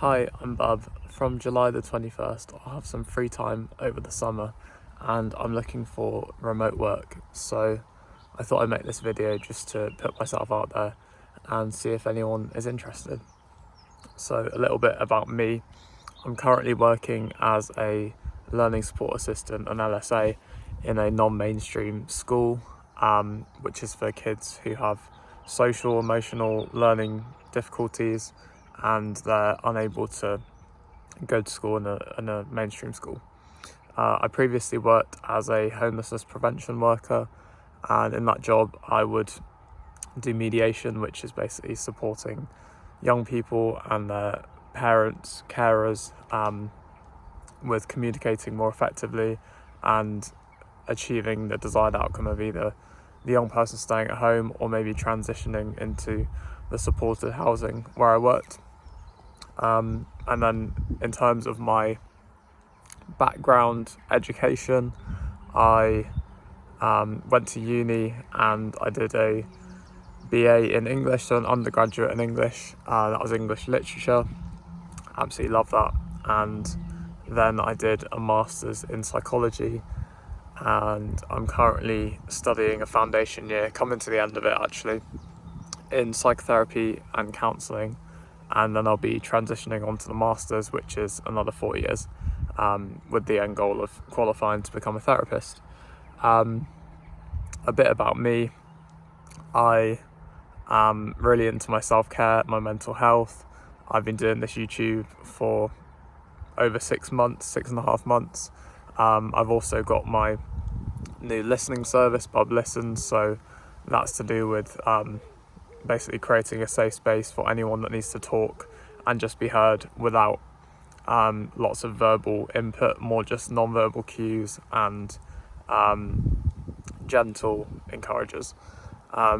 Hi, I'm Bub. From July the 21st, I'll have some free time over the summer and I'm looking for remote work. So I thought I'd make this video just to put myself out there and see if anyone is interested. So a little bit about me. I'm currently working as a learning support assistant, an LSA, in a non-mainstream school, which is for kids who have social, emotional learning difficulties and they're unable to go to school in a mainstream school. I previously worked as a homelessness prevention worker, and in that job I would do mediation, which is basically supporting young people and their parents, carers, with communicating more effectively and achieving the desired outcome of either the young person staying at home or maybe transitioning into the supported housing where I worked. And then in terms of my background education, I went to uni and I did a BA in English, so an undergraduate in English. That was English literature. Absolutely love that. And then I did a master's in psychology, and I'm currently studying a foundation year, coming to the end of it actually, in psychotherapy and counselling, and then I'll be transitioning on to the master's, which is another 4 years, with the end goal of qualifying to become a therapist. A bit about me: I am really into my self-care, my mental health. I've been doing this YouTube for over 6.5 months. I've also got my new listening service, Bub Listens, so that's to do with basically creating a safe space for anyone that needs to talk and just be heard without lots of verbal input, more just non-verbal cues and gentle encouragers.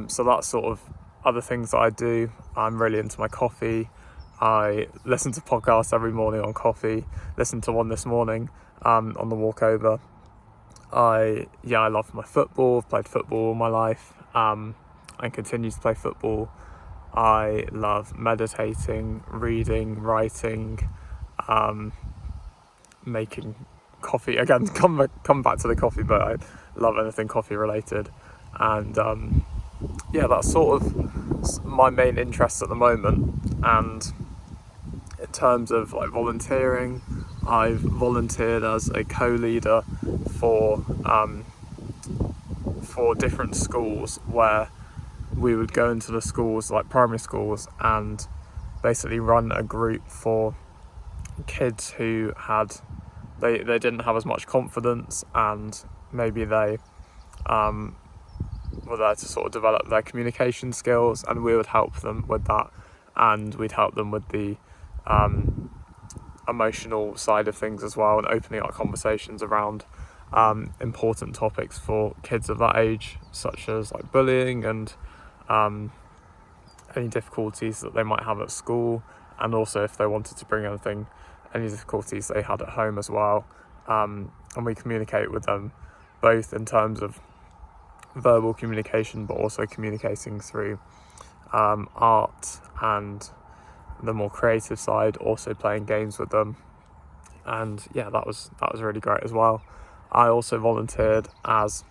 So that's sort of other things that I do. I'm really into my coffee. I listen to podcasts every morning on coffee. Listened to one this morning on the walk over. I love my football. I've played football all my life and continue to play football. I love meditating, reading, writing, making coffee. Again, come back to the coffee, but I love anything coffee related. And that's sort of my main interest at the moment. And in terms of like volunteering, I've volunteered as a co-leader for different schools, where we would go into the schools, like primary schools, and basically run a group for kids who they didn't have as much confidence, and maybe they were there to sort of develop their communication skills, and we would help them with that, and we'd help them with the emotional side of things as well, and opening up conversations around important topics for kids of that age, such as like bullying and any difficulties that they might have at school, and also if they wanted to bring any difficulties they had at home as well. And we communicate with them both in terms of verbal communication, but also communicating through art and the more creative side, also playing games with them. And that was really great as well. I also volunteered as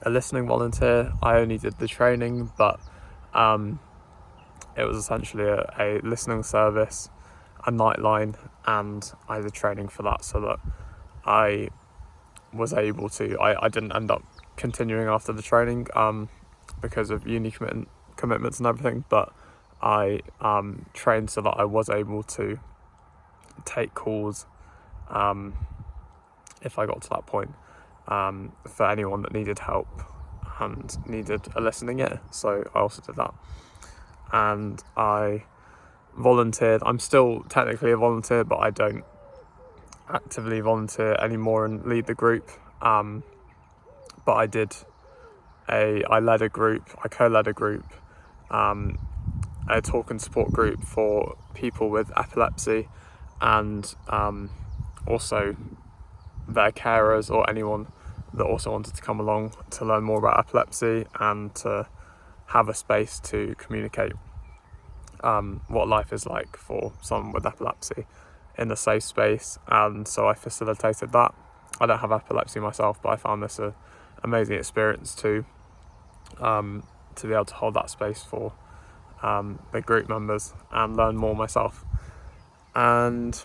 a listening volunteer. I only did the training, but it was essentially a listening service, a nightline, and I did training for that, so that I was able to, I didn't end up continuing after the training because of uni commitments and everything, but I trained so that I was able to take calls if I got to that point, for anyone that needed help and needed a listening ear. So I also did that. And I volunteered. I'm still technically a volunteer, but I don't actively volunteer anymore and lead the group. But I co-led a group, a talk and support group for people with epilepsy, and also their carers or anyone that also wanted to come along to learn more about epilepsy and to have a space to communicate. what life is like for someone with epilepsy in a safe space, and so I facilitated that. I don't have epilepsy myself, but I found this an amazing experience to be able to hold that space for the group members and learn more myself. And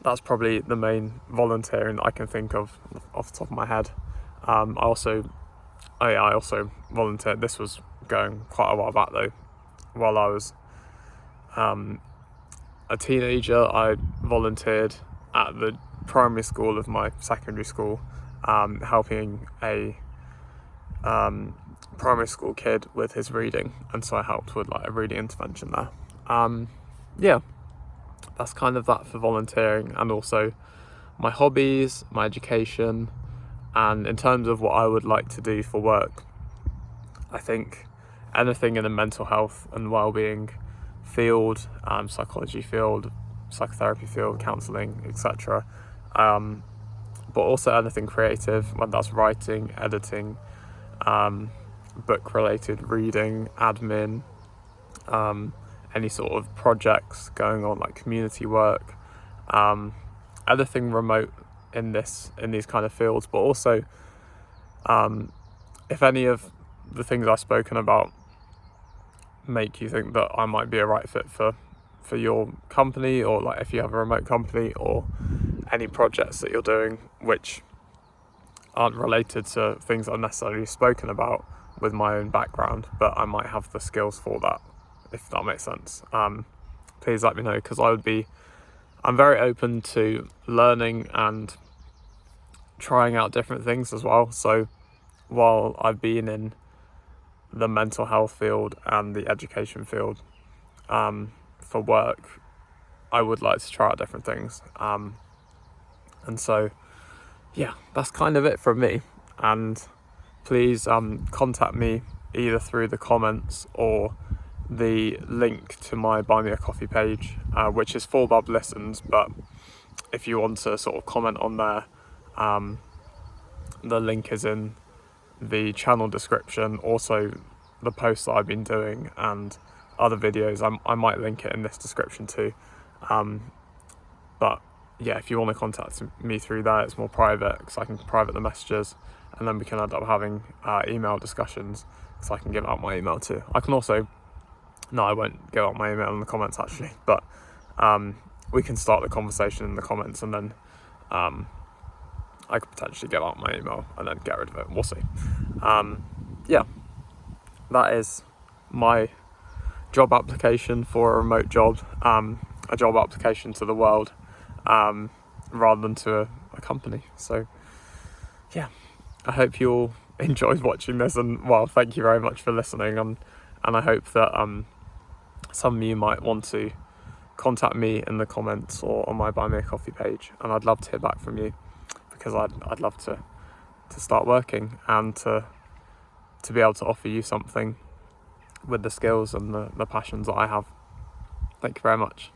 that's probably the main volunteering that I can think of off the top of my head. I also volunteered. This was going quite a while back though. While I was a teenager, I volunteered at the primary school of my secondary school, helping a primary school kid with his reading, and so I helped with like a reading intervention there. Yeah, that's kind of that for volunteering, and also my hobbies, my education. And in terms of what I would like to do for work, I think anything in the mental health and wellbeing field, psychology field, psychotherapy field, counselling, etc. But also anything creative, whether that's writing, editing, book related, reading, admin, any sort of projects going on like community work, anything remote in these kind of fields. But also if any of the things I've spoken about make you think that I might be a right fit for your company, or like if you have a remote company, or any projects that you're doing which aren't related to things I've necessarily spoken about with my own background, but I might have the skills for that, if that makes sense, please let me know, because I'm very open to learning and trying out different things as well. So while I've been in the mental health field and the education field for work, I would like to try out different things, and so yeah, that's kind of it from me. And please contact me either through the comments or the link to my Buy Me a Coffee page, which is for Bob Listens, but if you want to sort of comment on there, the link is in the channel description. Also the posts that I've been doing and other videos, I might link it in this description too, but yeah, if you want to contact me through there, it's more private, because I can private the messages, and then we can end up having email discussions, so I can give out my email too. I can also, no, I won't give out my email in the comments actually, but we can start the conversation in the comments, and then I could potentially give out my email and then get rid of it. We'll see. Yeah, that is my job application for a remote job, a job application to the world, rather than to a company. So yeah, I hope you all enjoyed watching this, and well, thank you very much for listening, and I hope that some of you might want to contact me in the comments or on my Buy Me a Coffee page, and I'd love to hear back from you, because I'd love to start working and to be able to offer you something with the skills and the passions that I have. Thank you very much.